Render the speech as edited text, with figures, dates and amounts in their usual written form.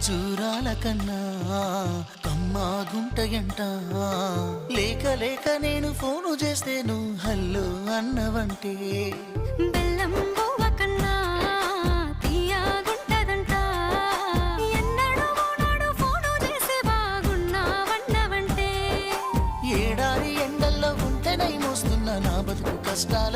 ఖర్జూరాల కన్నా కమ్మాగుంటయంట. లేక లేక నేను ఫోను చేస్తే నువ్వు హల్లో అన్నవంటే బెల్లం బువ్వ కన్నా తీయగుంటదంట. ఎన్నడూ నాడు ఫోను చేసి బాగున్నావన్నవంటే ఏడాది ఎండల్లో ఉంటేనై మోస్తున్న నా బతుకు కష్టాల